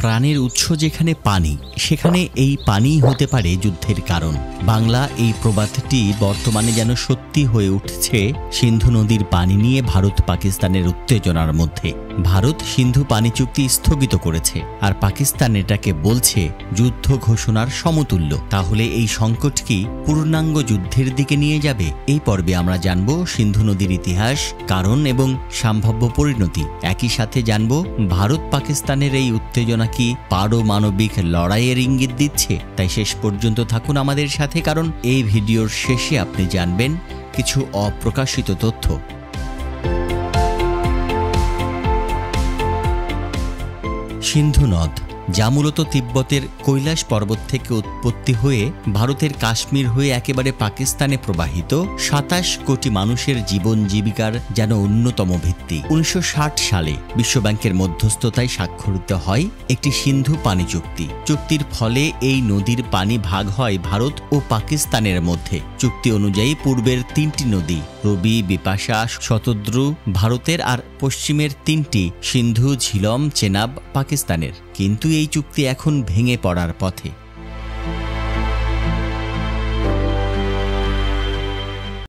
প্রাণের উৎস যেখানে পানি, সেখানে এই পানিই হতে পারে যুদ্ধের কারণ। বাংলা এই প্রবাদটি বর্তমানে যেন সত্যি হয়ে উঠছে সিন্ধু নদীর পানি নিয়ে ভারত পাকিস্তানের উত্তেজনার মধ্যে। ভারত সিন্ধু পানি চুক্তি স্থগিত করেছে, আর পাকিস্তান এটাকে বলছে যুদ্ধ ঘোষণার সমতুল্য। তাহলে এই সংকট কি পূর্ণাঙ্গ যুদ্ধের দিকে নিয়ে যাবে? এই পর্বে আমরা জানব সিন্ধু নদীর ইতিহাস, কারণ এবং সম্ভাব্য পরিণতি। একই সাথে জানব ভারত পাকিস্তানের এই উত্তেজনা কি পারমাণবিক লড়াইয়ের ইঙ্গিত দিচ্ছে। তাই শেষ পর্যন্ত থাকুন আমাদের সাথে, কারণ এই ভিডিওর শেষে আপনি জানবেন কিছু অপ্রকাশিত তথ্য। সিন্ধু নদ, যা মূলত তিব্বতের কৈলাস পর্বত থেকে উৎপত্তি হয়ে ভারতের কাশ্মীর হয়ে একেবারে পাকিস্তানে প্রবাহিত, ২৭ কোটি মানুষের জীবন জীবিকার যেন অন্যতম ভিত্তি। ১৯৬০ সালে বিশ্বব্যাংকের মধ্যস্থতায় স্বাক্ষরিত হয় একটি সিন্ধু পানি চুক্তি। চুক্তির ফলে এই নদীর পানি ভাগ হয় ভারত ও পাকিস্তানের মধ্যে। চুক্তি অনুযায়ী পূর্বের ৩টি নদী রবি, বিপাশা, শতদ্রু ভারতের, আর পশ্চিমের ৩টি সিন্ধু, ঝিলম, চেনাব পাকিস্তানের। কিন্তু এই চুক্তি এখন ভেঙে পড়ার পথে।